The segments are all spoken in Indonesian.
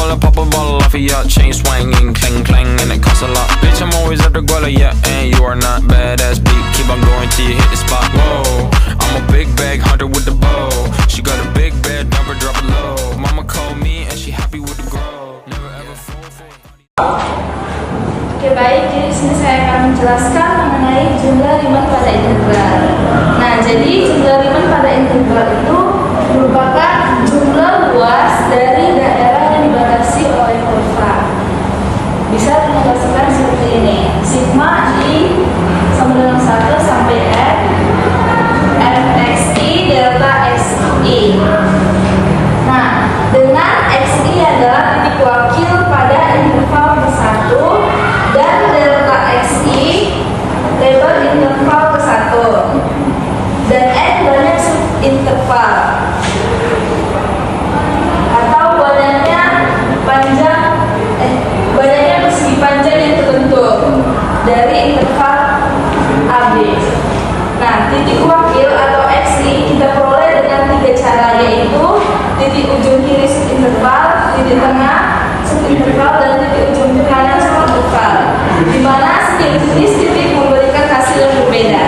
wanna pop a bottle off of ya. Chain swinging, clang clang, and it costs a lot. Bitch, I'm always at the guala, yeah, and you are not badass beat. Keep on going till you hit the spot. Whoa, I'm a big bag hunter with the bow. She got a big bed, number drop it low. Mama called me and she happy with the grow. Never ever fall for Oke, baik, jadi sini saya akan menjelaskan mengenai jumlah Riemann pada integral. Nah, jadi jumlah Riemann pada integral itu merupakan jumlah luas dari daerah yang dibatasi oleh kurva. Bisa dinomorkan seperti ini: sigma i sama dengan 1 sampai n fxi delta xi. Nah, dengan xi adalah titik wakil pada interval ke-1 dan delta xi lebar interval ke-1 dan n banyak subinterval atau banyaknya persegi panjang yang terbentuk dari interval AB. Nah, titik wakil atau xi kita peroleh dengan 3 cara, yaitu titik ujung kiri subinterval, titik tengah subinterval, dan titik ujung kanan subinterval, di mana setiap jenis titik memberikan hasil yang berbeda.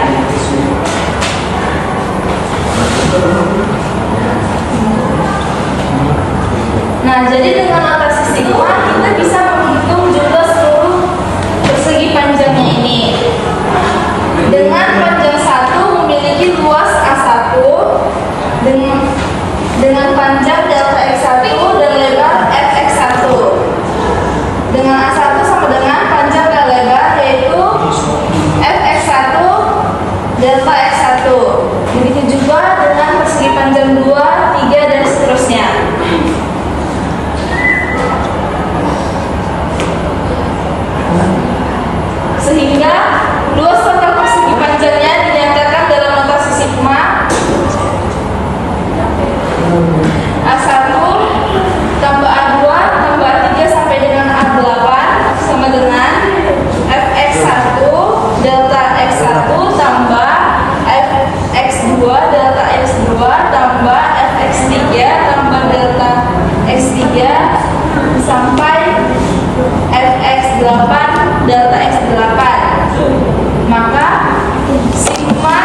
Nah, jadi dengan notasi sigma kita bisa menghitung jumlah seluruh persegi panjangnya ini. Dengan panjang 1 memiliki luas A1 dengan panjang delta x1 dan lebar fx1. Dengan A1 sama dengan panjang dan lebar, yaitu fx1 delta x1. Begitu juga dengan persegi panjang 2, 3, dan seterusnya. Sehingga luas total persegi panjangnya dinyatakan dalam notasi sigma A1 tambah A2 tambah A3 sampai dengan A8 sama dengan fx1 delta x1 tambah fx2 delta x2 tambah fx3 tambah delta x3 sampai fx8 delta x8. Maka sigma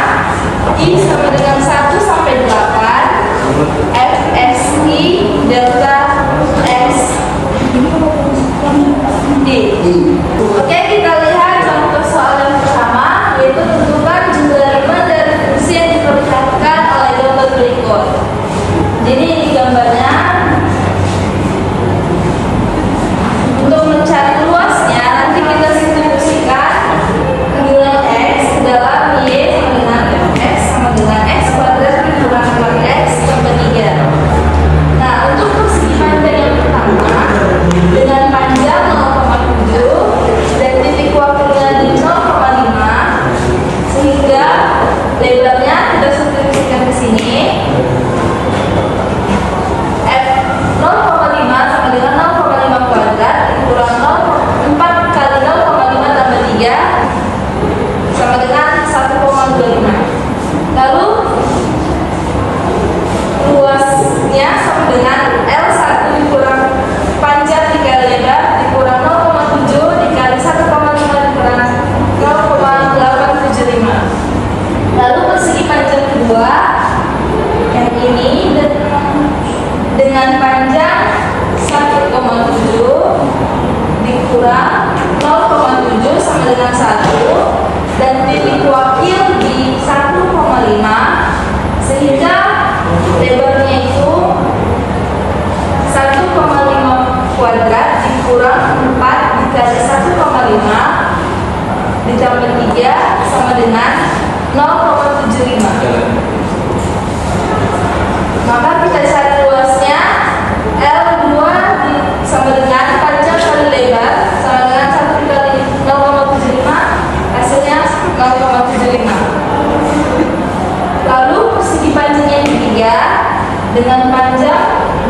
i sama dengan 1 sampai 8 fxi delta x d. Oke, kita lihat contoh soal yang pertama, yaitu tentukan jumlah Riemann dari fungsi yang diperlihatkan oleh gambar berikut. Jadi ini gambarnya. Untuk mencari luasnya, nanti kita substitusikan nilai x ke dalam y sama dengan fx sama dengan x kuadrat dikurang x tambah 3. Nah, untuk persegi panjang yang pertama dengan panjang 0,7 dan titik wakilnya di 0,5, sehingga lebarnya kita substitusikan ke sini. F 0,5 sama dengan 0,5 kuadrat dikurang 4 kali 0,5 tambah 3 sama dengan 1,25. Lalu luasnya sama dengan L1 dikurang panjang dikali lebar dikurang 0,7 dikali 1,5 dikurang 0,875. Lalu persegi panjang kedua yang ini dengan panjang 1,7 dikurang 0,7 sama dengan 1 dan titik wakil di 1,5, sehingga lebarnya itu 1,5 kuadrat dikurang 4 dikali 1,5 ditambah 3 sama dengan 0,75. Maka kita cari luasnya L2 sama dengan panjang kali lebar sama dengan 1 kali 0,75, hasilnya 0,75. Lalu persegi panjang yang ketiga dengan panjang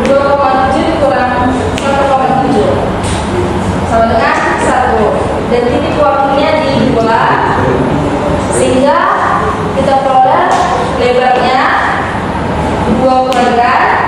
2,7 dikurang 1,7 sama dengan 1 dan titik wakilnya di 2, sehingga kita peroleh lebarnya 2 kuadrat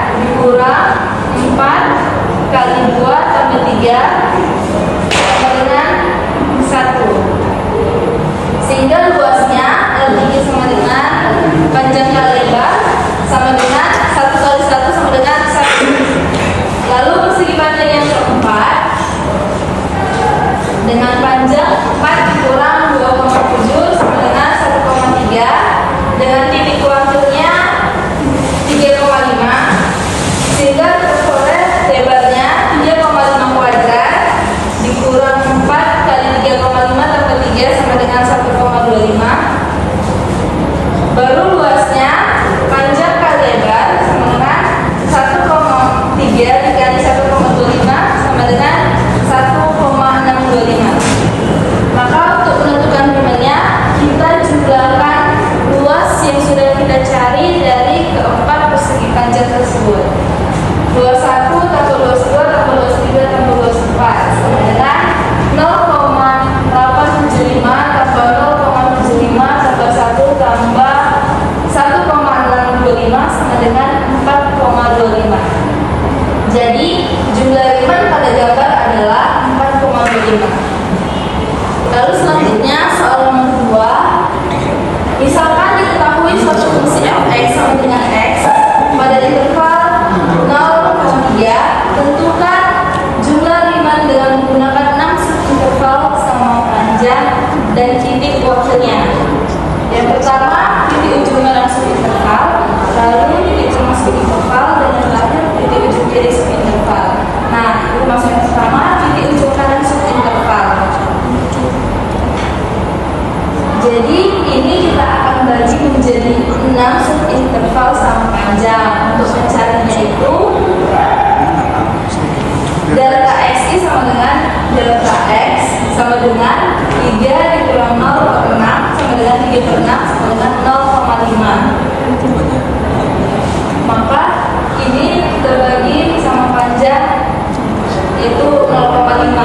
yaitu 0,5.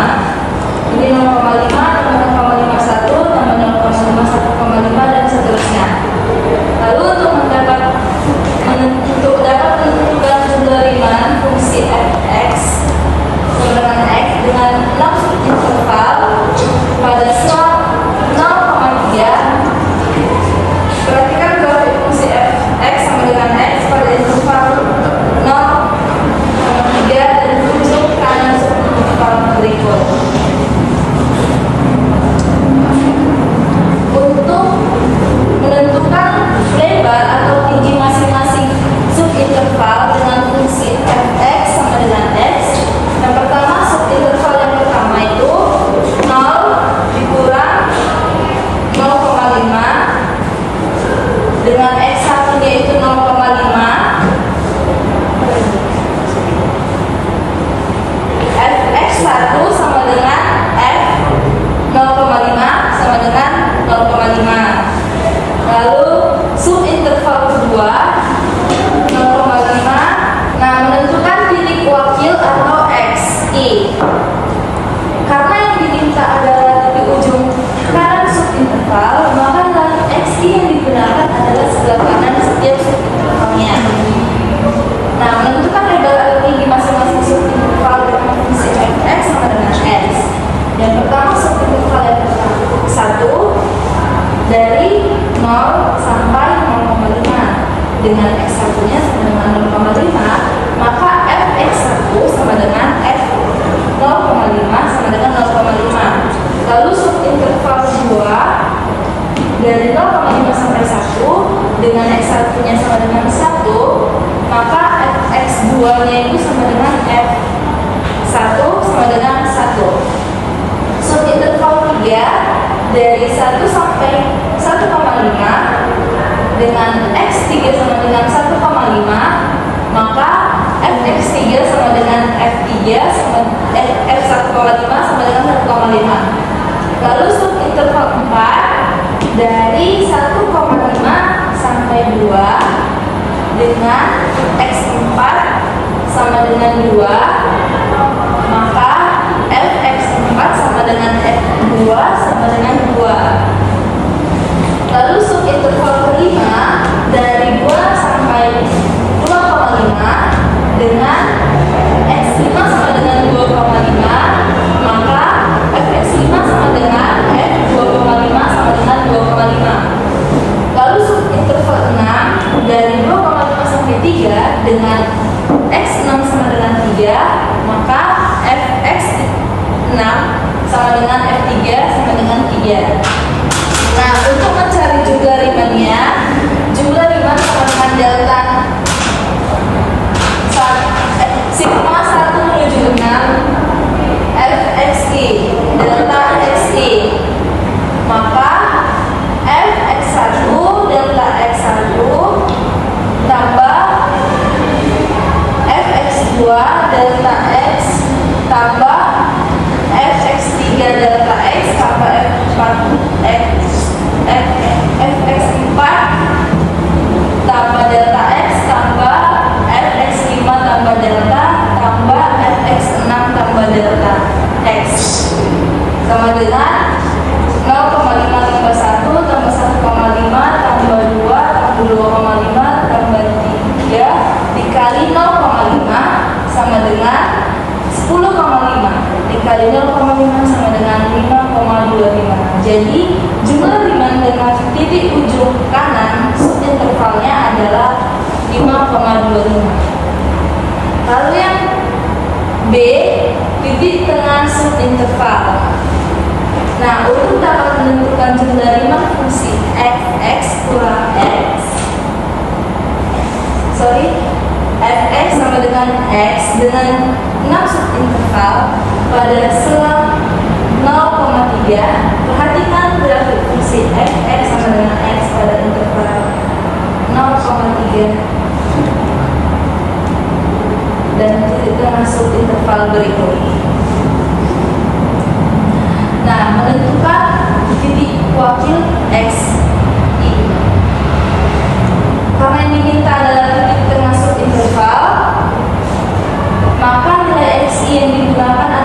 Ini 0,5 tambah 0,51 tambah 0,5 1,5 dan seterusnya. Lalu untuk dapat menentukan jumlah Riemann fungsi f(x) sama dengan x dengan 6 interval pada selang 0,3. Perhatikan bahwa fungsi f(x) sama dengan x pada interval 0,3 dan ujung kanan subinterval berikut. Untuk menentukan lebar atau tinggi masing-masing subinterval dengan fungsi f(x) sama dengan x, yang pertama subinterval yang pertama itu 0 dikurang 0,5 dengan x1 nya itu 0,5. Fx1 sama dengan f 0,5 sama dengan 0,5. Lalu subinterval kedua 0,5. Nah, menentukan titik wakil atau xi. Karena yang diminta adalah titik ujung kanan subinterval, maka nilai xi yang digunakan adalah sebelah kanan setiap subintervalnya. Nah, menentukan lebar atau tinggi masing-masing subinterval dengan fungsi fx sama dengan x. Yang pertama subinterval yang pertama 1 dari 0 sampai 0,5 dengan x1 nya sama dengan 0,5, maka fx1 sama dengan f 0,5 sama dengan 0,5. Lalu subinterval 2 dari 0,5 sampai 1 dengan x1 nya sama dengan 1, maka fx2 nya itu sama dengan f1 sama dengan 1. Subinterval 3 dari 1 sampai 1,5 dengan x3 sama dengan 1,5, maka fx3 sama dengan f1,5 sama dengan 1,5. Lalu subinterval 4 dari 1,5 sampai 2 dengan x4 sama dengan 2, maka fx4 sama dengan f2 sama dengan 2. Lalu subinterval kelima dari 2 sampai 2,5 dengan x5 sama dengan 2,5, maka fx5 sama dengan f2,5 sama dengan 2,5. Lalu subinterval 6 dari 2,5 sampai 3 dengan x6 sama dengan 3, maka fx6 sama dengan f3 sama dengan 3. Nah, untuk mencari jumlah Riemannnya, jumlah Riemann sama dengan delta sigma 1 menuju 6 fxi delta xi, maka fx1 delta x1 tambah fx2 delta x tambah fx3 delta x tambah fx4 tambah delta x tambah fx5 tambah delta tambah fx6 tambah delta x sama dengan 0,5 tambah 1 tambah 1,5 tambah 2 tambah 2,5 tambah 3 dikali 0,5 sama dengan 10,5 dikali 0,5 sama dengan 5,25. Jadi jumlah Riemann dengan titik ujung kanan subintervalnya adalah 5,25. Lalu yang B, titik tengah subinterval. Nah, untuk dapat menentukan jumlah Riemann fungsi fx kurang x, fx sama dengan x dengan 6 subinterval pada selang 0,3. Perhatikan grafik fungsi fx sama dengan x pada interval 0,3 dan titik tengah subinterval berikut. Nah, menentukan titik wakil x i. Karena yang diminta adalah titik tengah subinterval, maka nilai xi yang digunakan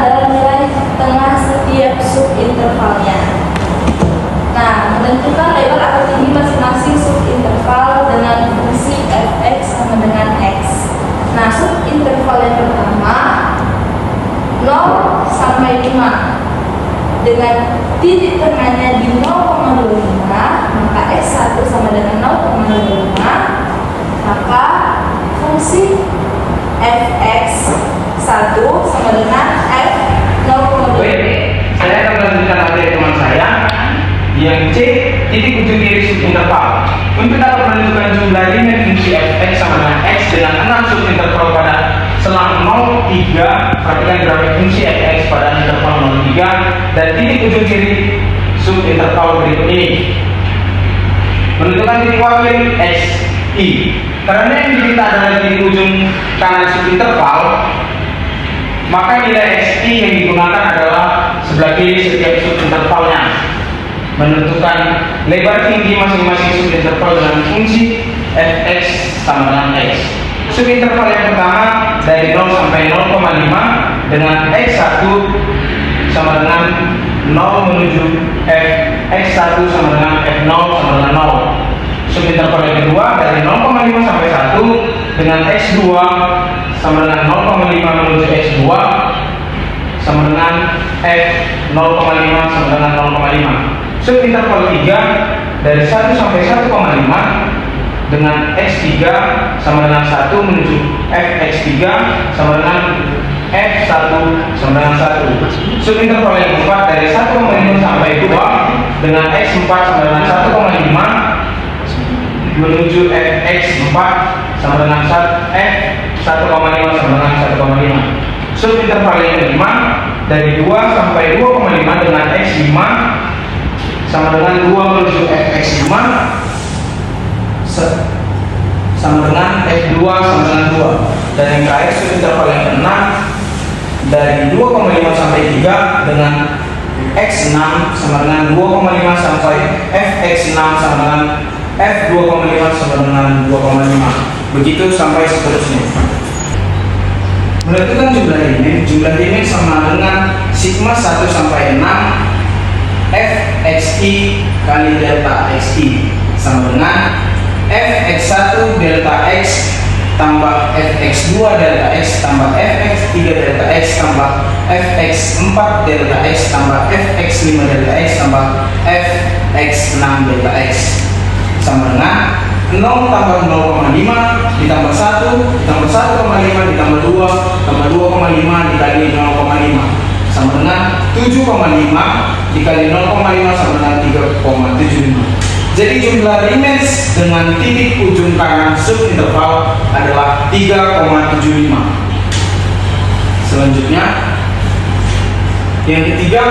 0 sampai 5 dengan titik tengahnya di 0,25, maka X1 sama dengan 0,25, maka fungsi fx1 sama dengan f 0,25. Saya akan melanjutkan materi teman saya yang C, titik ujung kiri subinterval. Untuk dapat menentukan jumlah limit fungsi fx sama dengan x dengan 6 subinterval pada selang 0,3, perhatikan grafik fungsi fx pada interval 0,3 dan titik ujung kiri subinterval berikut ini. Menentukan titik wakil x, i. Karena yang diminta adalah titik ujung kanan subinterval, maka nilai xi yang digunakan adalah sebelah kiri setiap subintervalnya. Menentukan lebar tinggi masing-masing subinterval dengan fungsi fx sama dengan x. Subinterval yang pertama dari 0 sampai 0,5 dengan x1 sama dengan 0 menuju fx1 sama dengan f0 sama dengan 0. Subinterval yang kedua dari 0,5 sampai 1 dengan x2 sama dengan 0,5 menuju x2 sama dengan f0,5 sama dengan 0,5. Subinterval 3 dari 1 sampai 1,5 dengan x3 sama dengan 1 menuju fx3 sama dengan f1 sama dengan 1. Subinterval yang keempat dari 1,5 sampai 2 dengan x4 sama dengan 1,5 menuju fx4 sama dengan f1,5 sama dengan 1,5. Subinterval yang kelima dari 2 sampai 2,5 dengan x5 sama dengan 2 menuju fx5 sama dengan f2 sama dengan 2. Dan yang terakhir subinterval yang keenam dari 2,5 sampai 3 dengan x6 sama dengan 2,5 sampai fx6 sama dengan f2,5 sama dengan 2,5. Begitu sampai seterusnya. Menentukan jumlah limit sama dengan sigma 1 sampai 6 fxi kali delta xi sama dengan fx1 delta x tambah fx2 delta x tambah fx3 delta x tambah fx4 delta x tambah fx5 delta x tambah fx6 delta x sama dengan 0 tambah 0,5 ditambah 1 ditambah 1,5 ditambah 2 tambah 2,5 dikali 0,5 sama dengan 7,5 dikali 0,5 sama dengan 3,75. Jadi jumlah limit dengan titik ujung kanan subinterval adalah 3,75. Selanjutnya, yang ketiga,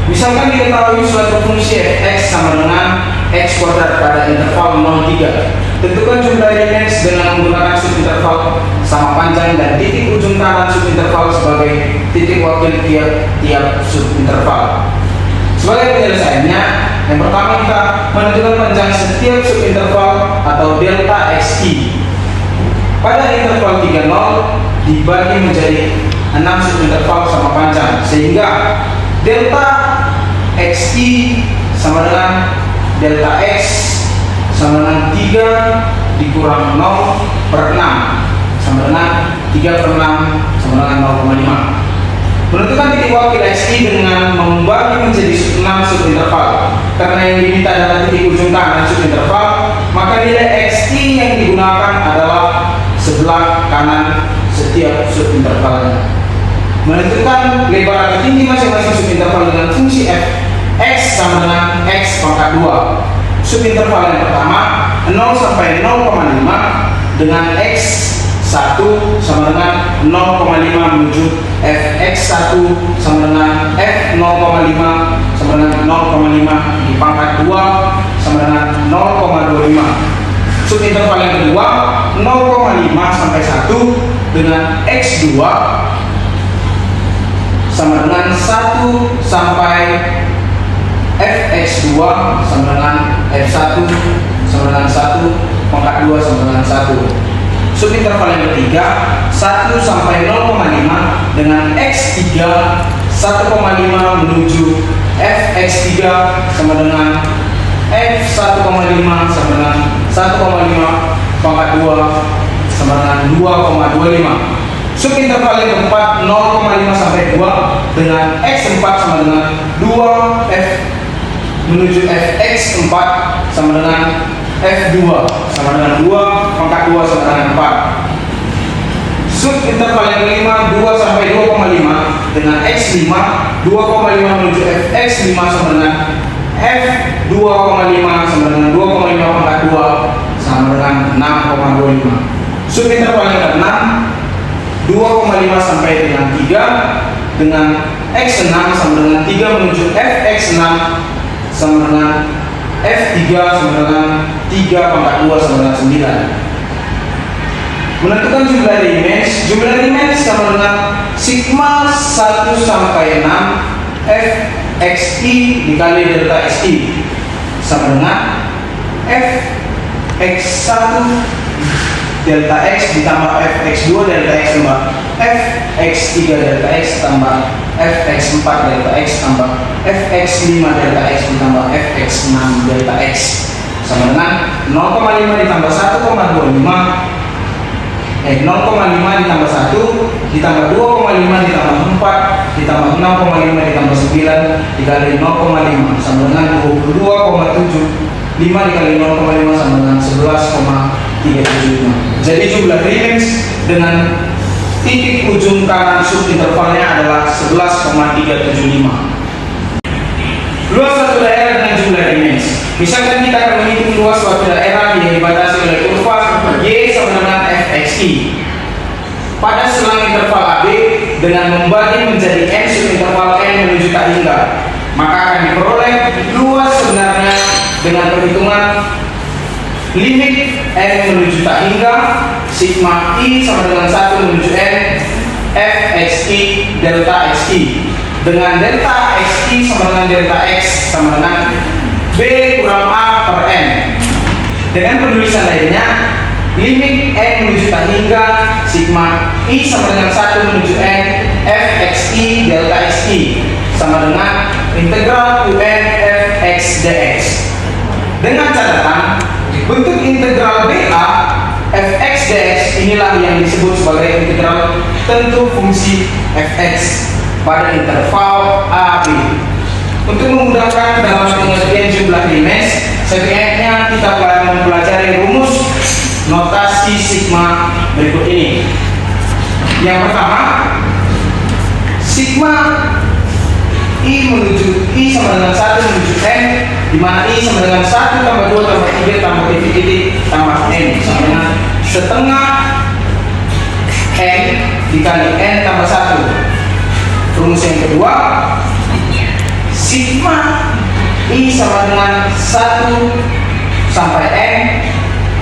misalkan diketahui suatu fungsi fx sama dengan x kuadrat pada interval 0,3. Tentukan jumlah limit dengan menggunakan subinterval sama panjang dan titik ujung kanan subinterval sebagai titik wakil tiap subinterval. Sebagai penyelesaiannya, yang pertama kita menentukan panjang setiap subinterval atau delta xi. Pada interval 30 dibagi menjadi 6 subinterval sama panjang, sehingga delta xi sama dengan delta x sama dengan 3 dikurang 0/6 sama dengan 3/6 sama dengan 0,5. Menentukan titik wakil xi dengan membagi menjadi 6 subinterval. Karena yang diminta adalah titik ujung kanan subinterval, maka nilai xi yang digunakan adalah sebelah kanan setiap subintervalnya. Menentukan lebar atau tinggi masing-masing subinterval dengan fungsi f x sama dengan x pangkat 2. Subinterval yang pertama 0 sampai 0,5 dengan x1 sama dengan 0,5 menuju fx1 sama dengan f0,5 sama dengan 0,5 dipangkat 2 sama dengan 0,25. Subinterval yang kedua 0,5 sampai 1 dengan x2 sama dengan 1 sampai fx2 sama dengan f1 sama dengan 1 pangkat 2 sama dengan 1. Subinterval yang ketiga 1 sampai 0,5 dengan x3 1,5 menuju fx3 sama dengan f1,5 sama dengan 1,5 pangkat 2 sama dengan 2,25. Subinterval yang keempat 0,5 sampai 2 dengan x4 sama dengan 2f menuju fx4 sama dengan f2 sama dengan 2 pangkat 2 sama dengan 4. Subinterval yang kelima 2 sampai 2,5 dengan x5 2,5 menuju fx5 sama dengan f2,5 sama dengan 2,5 pangkat 2 sama dengan 6,25. Subinterval yang keenam 2,5 sampai dengan 3 dengan x6 sama dengan 3 menuju fx6 sama dengan f3 sama dengan 3 pangkat 2 sama dengan 9. Menentukan jumlah Riemann. Jumlah Riemann sama dengan sigma 1 sampai 6 fxi dikali delta xi sama dengan fx1 delta x ditambah fx2 delta x tambah fx3 delta x tambah fx4 delta x tambah fx5 delta x ditambah fx6 delta x sama dengan 0,5 ditambah 1,25 0,5 ditambah 1 ditambah 2,5 ditambah 4 ditambah 6,5 ditambah 9 dikali 0,5 sama dengan 22,7. 5 dikali 0,5 sama dengan 11,375. Jadi jumlah Riemann dengan titik ujung kanan subintervalnya adalah 11,375. Luas suatu daerah dengan jumlah Riemann. Misalkan kita akan menghitung luas suatu daerah yang dibatasi oleh kurva y sama dengan fxi. Pada selang interval AB dengan membagi menjadi n subinterval n menuju tak hingga, maka akan diperoleh luas sebenarnya dengan perhitungan limit n menuju tak hingga sigma i sama dengan 1 menuju n fxi delta xi dengan delta xi sama dengan delta x sama dengan b kurang a per n. Dengan penulisan lainnya, limit n menuju tak hingga sigma i sama dengan 1 menuju n fxi delta xi sama dengan integral un fx dx. Dengan catatan, bentuk integral BA fx dx inilah yang disebut sebagai integral tentu fungsi fx pada interval AB. Untuk memudahkan dalam pengertian jumlah Riemann, sebaiknya kita mempelajari rumus notasi sigma berikut ini. Yang pertama, sigma i menuju i sama dengan 1 menuju n, di mana i sama dengan 1 tambah 2 tambah 3 tambah titik tambah n sama dengan setengah n dikali n tambah 1. Rumus yang kedua, sigma i sama dengan 1 sampai n,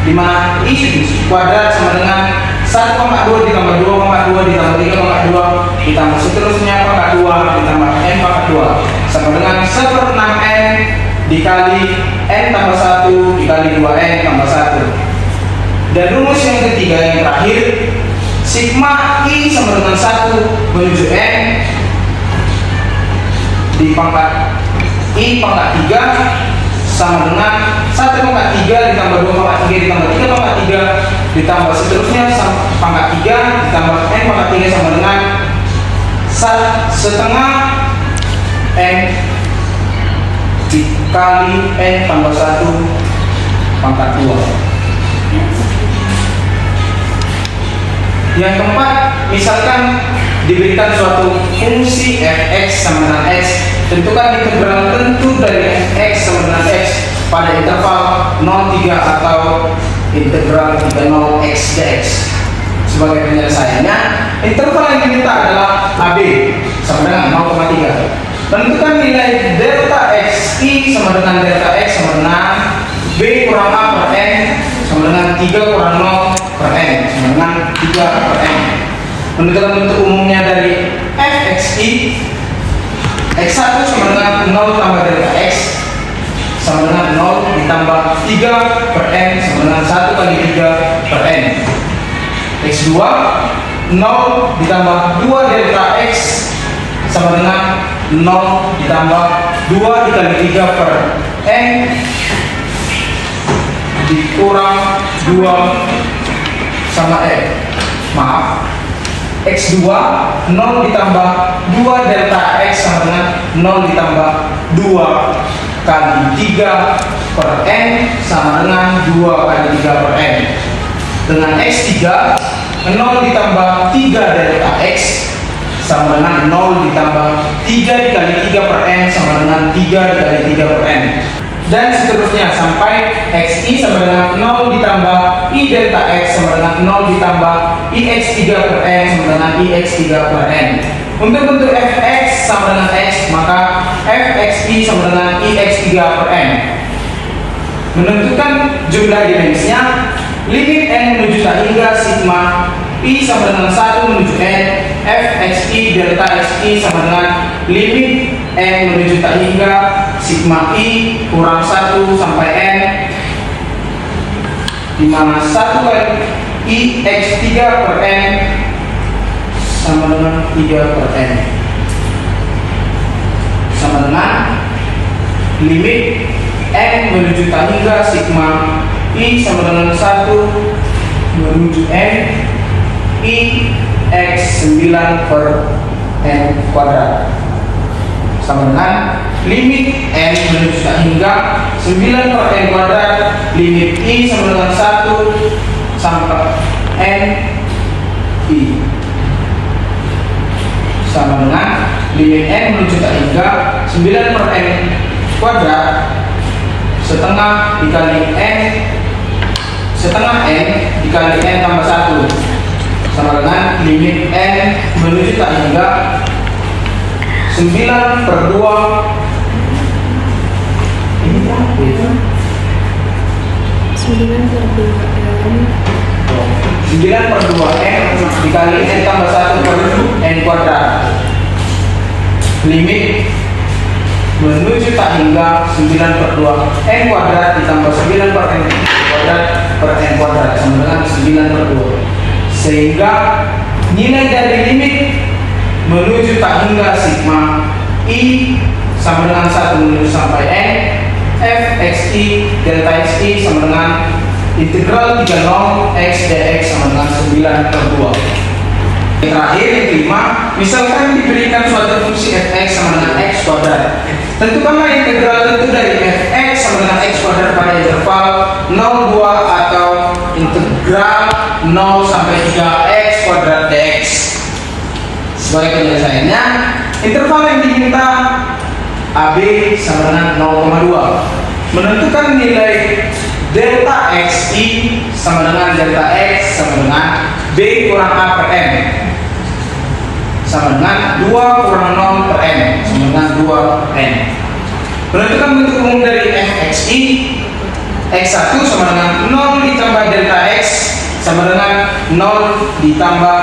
di mana i kuadrat sama dengan 1,2 ditambah 2,2 ditambah 3,2 ditambah seterusnya pangkat 2 ditambah n pangkat 2 sama dengan 1/6n dikali n tambah 1 dikali 2n tambah 1. Dan rumus yang ketiga yang terakhir, sigma i sama dengan 1 menuju n di pangkat i pangkat 3 sama dengan 1/3 ditambah 2/3 ditambah 3/3 ditambah seterusnya pangkat 3 ditambah n pangkat 3 sama dengan setengah n dikali n tambah 1 pangkat 2. Yang keempat, misalkan diberikan suatu fungsi fx sama dengan x, tentukan integral tentu dari fx sama dengan x pada interval 0,3 atau integral 30 x dx. Sebagai penyelesaiannya, interval yang diminta adalah AB sama dengan 0,3. Tentukan nilai delta x i sama dengan delta x sama dengan b kurang a per n sama dengan 3 kurang 0 per n sama dengan 3 per n. Menentukan bentuk umumnya dari fxi, x1 sama dengan 0 tambah delta x sama dengan 0 ditambah 3 per n sama dengan 1 kali 3 per n. x2 0 ditambah 2 delta x sama dengan 0 ditambah 2 dikali 3 per n dikurang 2 sama maaf X2 0 ditambah 2 delta X sama dengan 0 ditambah 2 kali 3 per N sama dengan 2 kali 3 per N. Dengan X3 0 ditambah 3 delta X sama dengan 0 ditambah 3 dikali 3 per N sama dengan 3 dikali 3 per N. Dan seterusnya sampai XI sama dengan 0 ditambah I delta X sama dengan 0 ditambah IX3 per N sama dengan IX3 per N. Untuk bentuk Fx sama dengan X, maka Fxi sama dengan IX3 per N. Menentukan jumlah dimensinya, limit N menuju tak hingga sigma I sama dengan 1 menuju N, Fxi delta Xi sama dengan limit N menuju tak hingga sigma I kurang 1 sampai N, di mana 1 kali IX3 per N sama dengan 3 per N, sama dengan limit N menuju tak hingga sigma I sama dengan 1 menuju N I X 9 per N kuadrat sama dengan limit N menuju tak hingga 9 per N kuadrat, limit I sama dengan 1 sampai N I sama dengan limit N menuju tak hingga 9 per N kuadrat setengah dikali N setengah N dikali N tambah 1 sama dengan limit N menuju tak hingga 9 per 2 ini berapa itu? 9 per 2 9 per 2 N dikali N tambah 1 per N kuadrat, limit menuju tak hingga 9 per 2 N kuadrat ditambah 9 per N kuadrat per N kuadrat sama dengan 9 per 2, sehingga nilai dari limit menuju tak hingga sigma I sama dengan 1 menuju sampai N, Fxi delta Xi sama dengan integral 30 X dx sama dengan 9 per 2. Yang terakhir, yang kelima, misalkan diberikan suatu fungsi fx sama dengan x kuadrat, tentukanlah integral tentu dari fx sama dengan x kuadrat pada interval 0, 2 atau integral 0 sampai 3x kuadrat dx. Sebagai penyelesaiannya, interval yang diminta AB sama dengan 0,2. Menentukan nilai delta xi sama dengan delta x sama dengan B kurang A per M sama dengan 2 kurang 0 per N sama dengan 2 per N. Menentukan bentuk umum dari fxi, x1 sama dengan 0 ditambah delta x sama dengan 0 ditambah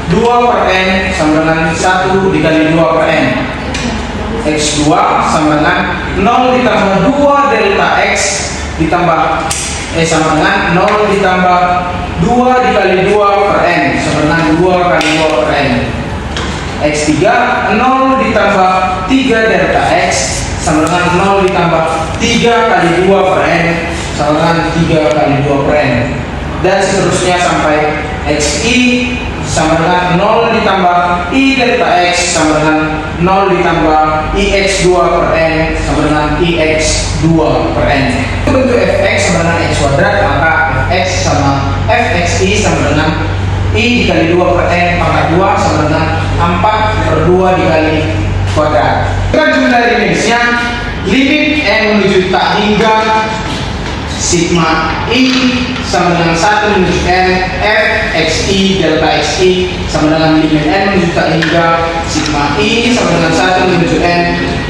2 per N sama dengan 1 dikali 2 per N. X2 sama dengan 0 ditambah 2 delta x ditambah sama dengan 0 ditambah 2 dikali 2 per N sama dengan 2 kali 2 per N. X3 0 ditambah 3 delta x sama dengan 0 ditambah 3 kali 2 per N sama dengan 3 kali 2 per N. Dan seterusnya sampai XI sama dengan 0 ditambah I delta x sama dengan 0 ditambah IX2 per N sama dengan IX2 per N. Untuk bentuk fx sama dengan x kuadrat, maka fx sama fxi sama dengan I dikali 2 per N pangkat 2 sama dengan 4 per 2 dikali kuadrat. Dengan jumlah dimensinya, limit N menuju tak hingga sigma I sama dengan 1 menuju N, Fxi delta Xi sama dengan limit N menuju tak hingga sigma I sama dengan 1 menuju N,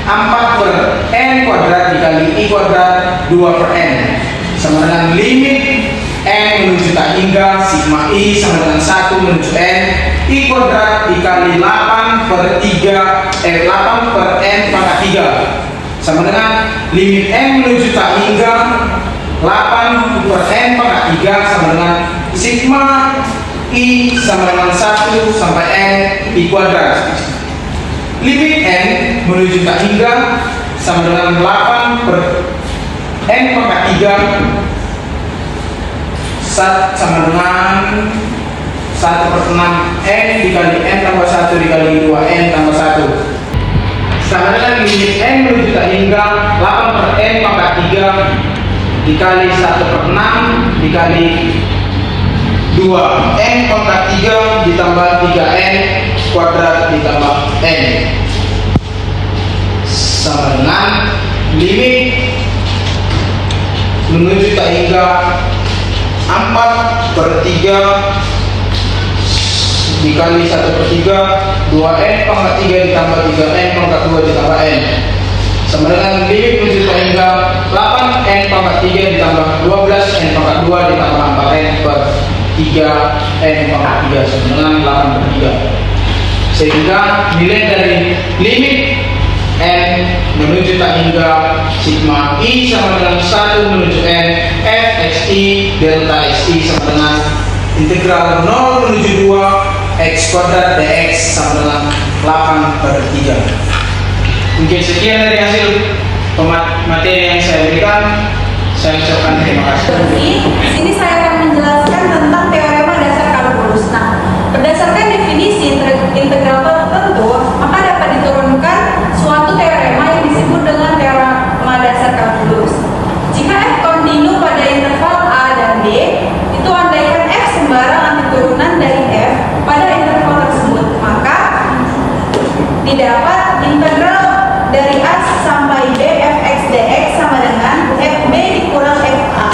4 per N kuadrat dikali I kuadrat 2 per N sama dengan limit N menuju tak hingga sigma I sama dengan 1 menuju N, I kuadrat dikali 8 per 8 per N pangkat 3 sama dengan limit N menuju tak hingga 8 per N pangkat 3 sama dengan sigma I sama dengan 1 sampai N I kuadrat. Limit N menuju tak hingga sama dengan 8 per N pangkat 3 sama dengan 1/6 N dikali N tambah 1 dikali 2 N tambah 1 sama dengan limit N menuju tak hingga 8/N pangkat 3 dikali 1/6 dikali 2 N pangkat 3 ditambah 3N kuadrat ditambah N sama dengan limit menuju tak hingga 4/3 dikali 1/3 2N pangkat 3 ditambah 3N pangkat 2 ditambah N sama dengan limit menuju tak hingga 8N pangkat 3 ditambah 12N pangkat 2 ditambah 4N per 3N pangkat 3 sama dengan 8/3 sehingga nilai dari limit N menuju tak hingga sigma I sama dengan 1 menuju N F X I delta X I sama dengan integral 0 menuju 2 X kuadrat dx sama dengan 8/3. Mungkin sekian dari hasil materi yang saya berikan. Saya ucapkan terima kasih. Di sini saya akan menjelaskan tentang teorema dasar kalkulus. Nah, berdasarkan definisi integral tertentu, maka dapat diturunkan suatu teorema yang disebut dengan teorema dasar kalkulus. Jika f kontinu pada interval a dan b, itu andaikan f sembarang antiturunan dari f pada interval tersebut, maka didapat integral dari a sampai b fx dx sama dengan fb dikurang fa.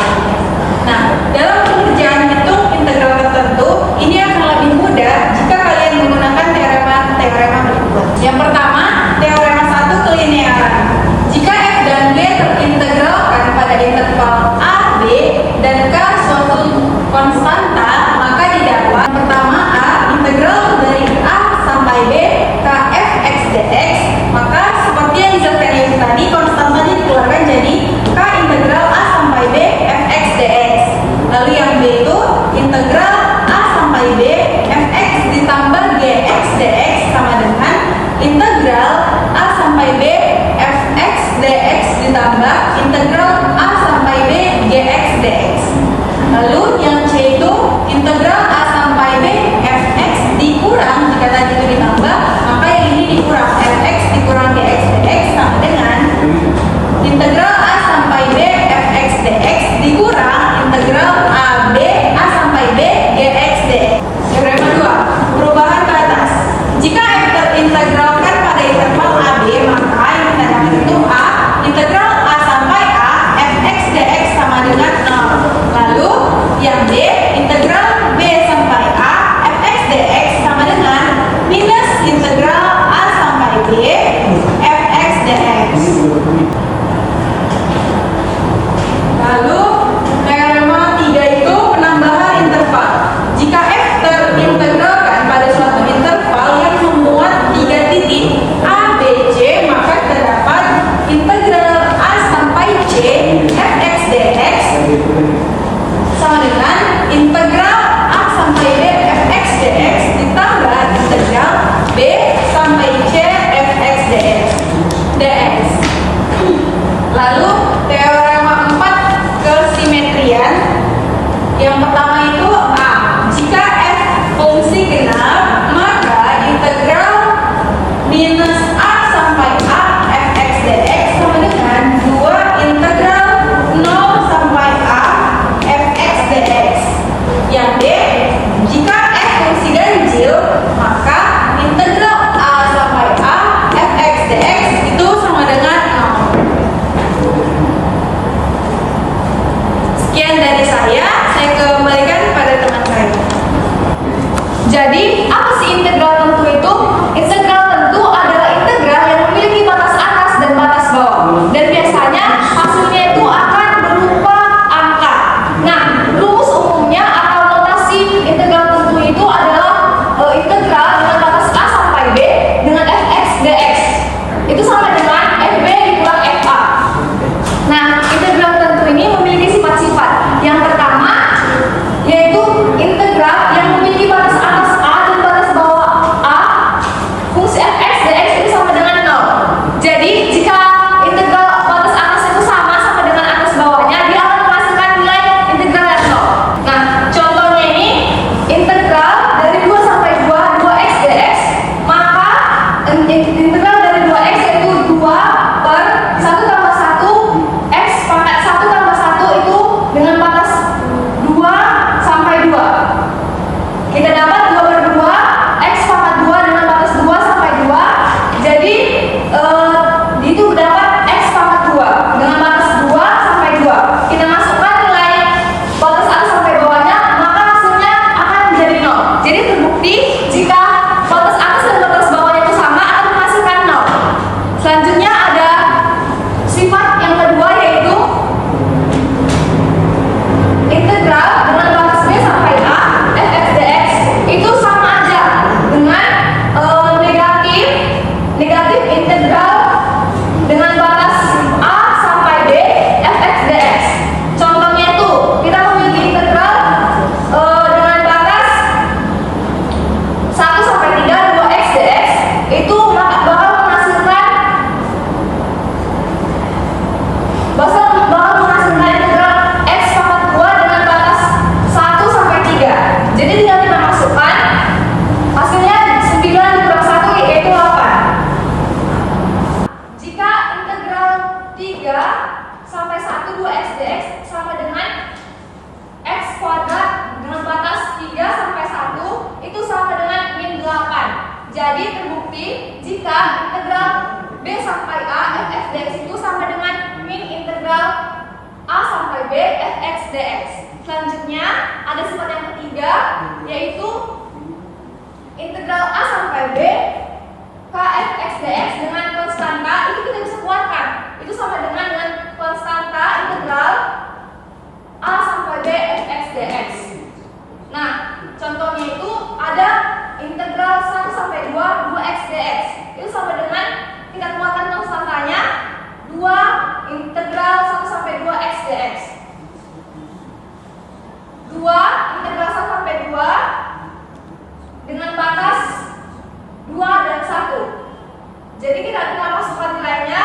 Nah, dalam pengerjaan hitung integral tertentu, ini akan lebih mudah jika kalian menggunakan teorema berikut. Yang pertama, teorema 1 kelinearan. Jika f dan b terintegralkan pada interval a, b, dan k suatu konstanta, maka didapat yang pertama a integral dari a sampai b k f x dx, maka seperti yang dijelaskan tadi konstantanya dikeluarkan jadi k integral a sampai b f x dx. Lalu yang b itu integral a sampai b fx ditambah gx dx sama dengan integral a sampai b fx dx ditambah integral a sampai b gx dx. Lalu yang c itu integral a sampai b fx dikurang, jika tadi itu ditambah maka yang ini dikurang, fx dikurang gx dx sama dengan integral a sampai b fx dx dikurang integral a b a sampai b gx dx. Teorema 2, perubahan ke atas. Jika f terintegralkan pada interval ab, maka yang kita dapat itu a integral a sampai a fx dx sama dengan 0. Lalu yang b integral b sampai a fx dx sama dengan minus integral a sampai b fx dx. Lalu teorema 3 itu penambahan interval. Jika f terintegralkan pada suatu interval yang memuat 3 titik a, b, c, maka terdapat integral a sampai c fx dx sama dengan integral a sampai b fx dx ditambah integral b sampai c fx dx. Lalu teorema 4 kesimetrian. Yang pertama itu a. Jika f fungsi genap, maka integral minus a sampai a fx dx sama dengan 2 integral 0 sampai a fx dx. Yang b, jika f fungsi ganjil, maka integral a sampai a fx dx itu sama dengan 0. integral B sampai A fx dx itu sama dengan min integral A sampai B fx dx. Selanjutnya ada sifat yang ketiga, yaitu integral A sampai B kfx dx dengan konstanta itu kita bisa keluarkan. Itu sama dengan konstanta integral A sampai B fx dx. Nah, contohnya itu ada integral 1 sampai 2 2x dx. Itu sama dengan kita keluarkan konstantanya 2 integral 1 sampai 2x dx. 2 integral 1 sampai 2 dengan batas 2 dan 1. Jadi kita masukkan nilainya,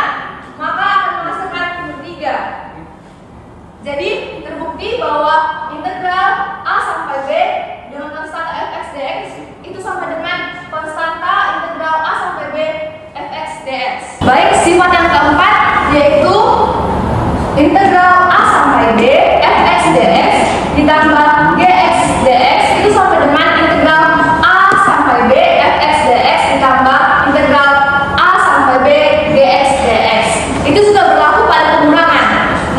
maka akan menghasilkan 3. Jadi terbukti bahwa integral A sampai B dengan konstanta fx dx itu sama dengan konstanta integral A sampai B fx dx. Baik, sifat yang keempat yaitu integral A sampai B fx dx ditambah gx dx itu sama dengan integral A sampai B fx dx ditambah integral A sampai B gx dx. Itu sudah berlaku pada pengurangan.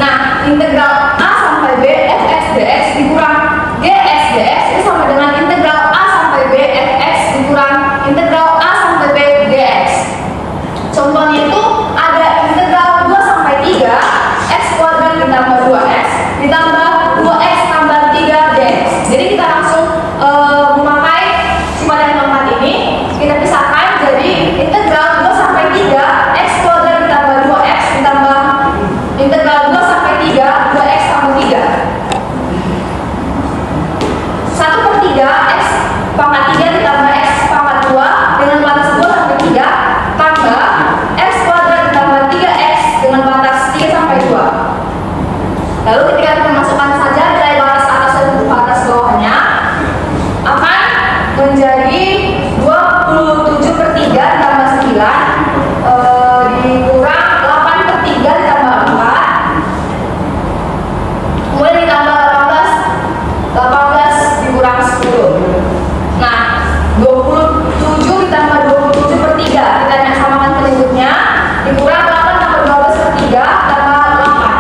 Nah, integral A sampai B fx dx dikurang gx dx itu sama dengan integral A sampai B fx dikurang integral A sampai B gx. Contohnya itu ada integral 2 sampai 3 x kuadrat ditambah 2x ditambah 2x tambah 3 dx. Jadi kita langsung memakai sifat yang keempat ini, kita pisahkan jadi integral 2 sampai 3 x kuadrat ditambah 2x ditambah integral 2 sampai 3 2x tambah 3. 1/3 x pangkat 3 ditambah x pangkat 2 dengan batas 2 sampai 3 tambah x kuadrat ditambah 3x dengan batas 3 sampai 2. Lalu ketika kita masukkan saja nilai batas atas dan batas bawahnya akan menjadi 27/3 ditambah 9 dikurang 8/3 ditambah 4 kemudian ditambah 18 dikurang 10. Nah, 27 ditambah 27/3 kita samakan penyebutnya dikurang 8 tambah 12/3 tambah 8.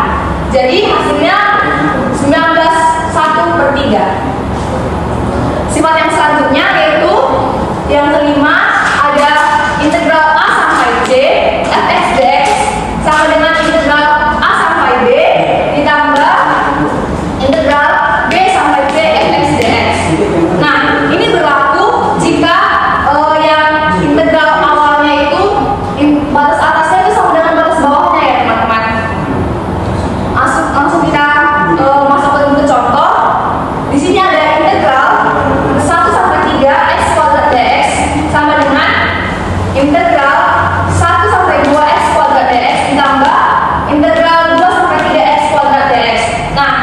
Jadi hasilnya 19/1/3. Sifat yang selanjutnya yaitu yang kelima ada integral A sampai C fx dx sama dengan integral A sampai B ditambah integral B sampai C fx dx. Nah, ini berlaku jika yang integral awalnya itu batas atasnya itu sama dengan batas bawahnya ya teman-teman. Langsung kita masukkan ke contoh. Di sini ada integral 1 sampai 3 x kuadrat dx sama dengan integral 1 sampai 2 x kuadrat dx ditambah integral 2 sampai 3 x kuadrat dx. Nah,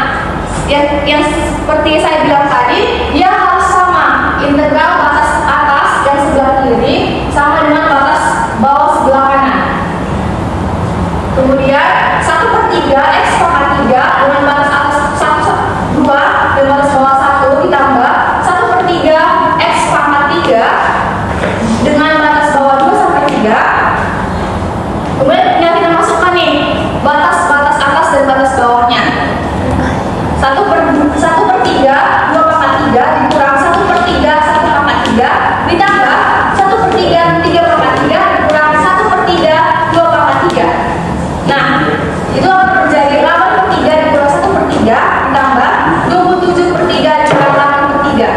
yang seperti saya bilang tadi, dia harus sama integral batas atas yang sebelah kiri sama dengan batas bawah sebelah kanan. Kemudian 1/3 x pangkat 3 dengan batas atas 2 dan batas bawah 1 ditambah 1/3 x pangkat 3 dengan batas bawah 2 sampai 3. Kemudian yang kita masukkan nih batas-batas atas dan batas bawahnya. 1/3 2 pangkat 3 dikurang 1/3 1 pangkat 3 ditambah 1/3 3 pangkat 3 dikurang 1/3 2 pangkat 3. Nah, itu akan menjadi 8/3 dikurang 1/3 ditambah 27/3 dikurang 8/3.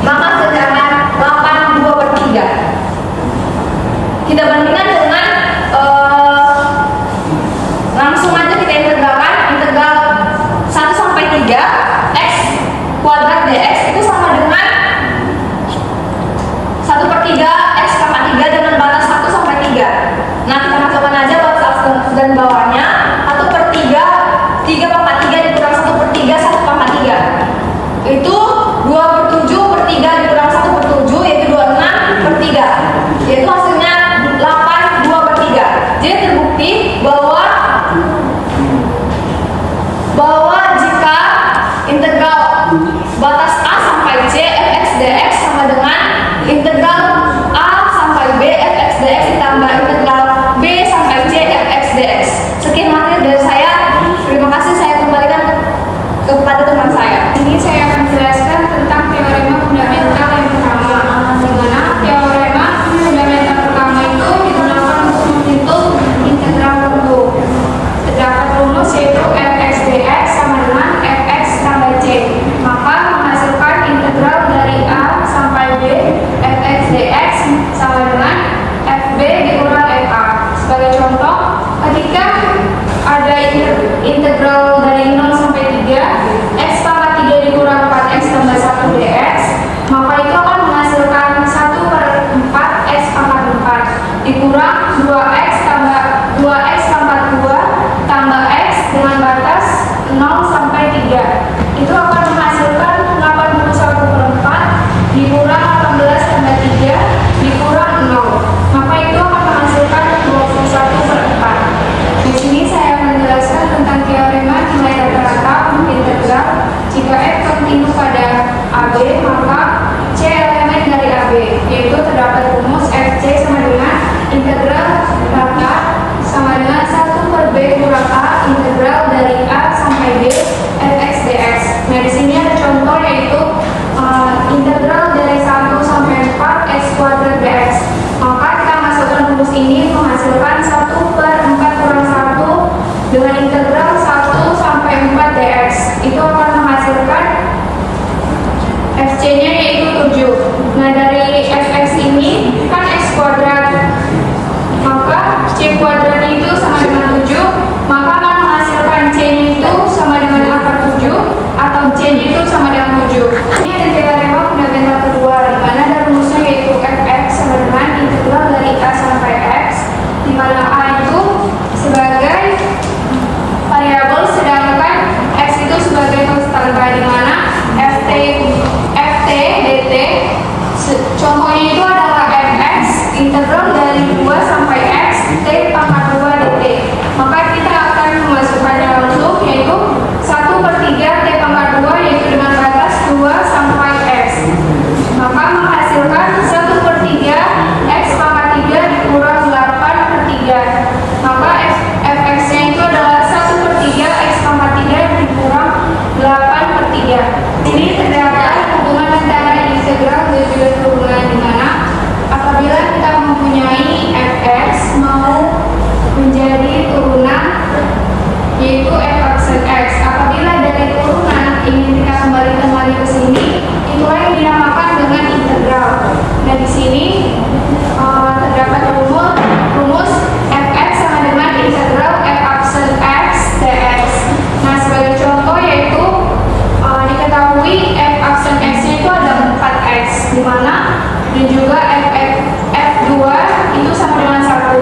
Maka hasilnya 8/2/3. Kita bandingkan dengan langsung aja kita integralkan integral 1 sampai 3 x kuadrat dx itu sama dengan 1/3 x pangkat 3 dengan batas 1 sampai 3. Nah, kita masukkan aja batas atas dan bawahnya. 1/3 3 pangkat 3 dikurang 1/3 1 pangkat 3 itu 2/7/3 dikurang 1/7 yaitu 26/3, yaitu hasilnya 8 dikurang 2x pangkat 2 tambah x dengan batas 0 sampai 3. Itu akan menghasilkan 81/4 dikurang 18 tambah 3 dikurang 0. Maka itu akan menghasilkan 21/4. Di sini saya akan menjelaskan tentang teorema nilai rata-rata untuk integral. Jika f kontinu pada AB, maka c elemen dari AB, yaitu terdapat rumus fc sama dengan integral rata sama dengan 1/b kurang a integral dari a sampai b fx dx. Nah, di sini ada contoh yaitu integral dari 1 sampai 4 x kuadrat dx. Maka kita masukkan rumus ini menghasilkan 1/4 kurang 1 dengan integral 1 sampai 4 dx. Itu akan menghasilkan fc-nya yaitu 7. Nah, dari fx ini kan x kuadrat, maka c kuadrat itu sama dengan 7, maka akan menghasilkan c-nya itu sama dengan akar 7 atau c-nya itu sama dengan 7. Ini ada teorema fundamental kedua, di mana ada rumusnya yaitu fx sama dengan integral dari a sampai x, di mana a itu sebagai variabel sedangkan x itu sebagai konstanta, di mana ft dt contohnya itu adalah fx integral dari 2 sampai x t pangkat 2 dt. Maka kita akan memasukkannya langsung yaitu 1/3 t pangkat 2 yaitu dengan batas 2 sampai x. Maka menghasilkan 1/3 x pangkat 3 dikurang 8/3. Maka fx-nya itu adalah 1/3 x pangkat 3 dikurang 8/3. Ini terdapat hubungan antara integral dan juga hubungan di mana apabila kita mempunyai fx mau menjadi turunan yaitu f aksen x. Apabila dari turunan ingin kita kembali ke sini, itulah yang dinamakan dengan integral. Nah, di sini terdapat rumus fx sama dengan integral f aksen x dx. Nah, sebagai contoh yaitu diketahui f aksen x-nya itu ada 4x, di mana dan juga f2 itu sama dengan 1.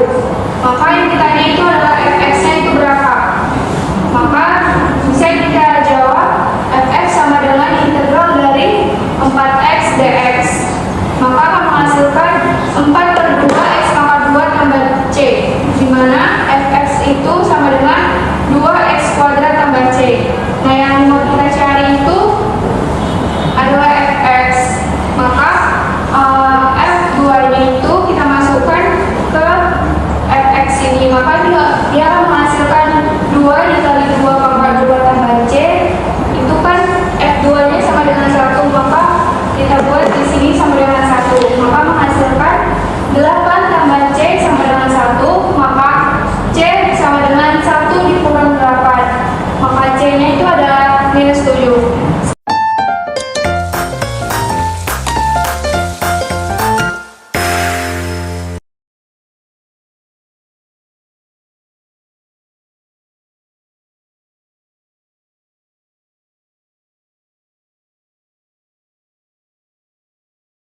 Maka yang ditanya itu adalah fx-nya itu berapa. Maka bisa kita jawab fx sama dengan integral dari 4x dx. Maka akan menghasilkan 4/2 x pangkat 2 tambah c, di mana fx itu sama dengan 2x kuadrat tambah c. Nah, yang mau kita cari itu adalah fx. Maka f2 nya itu kita masukkan ke fx ini, maka dia akan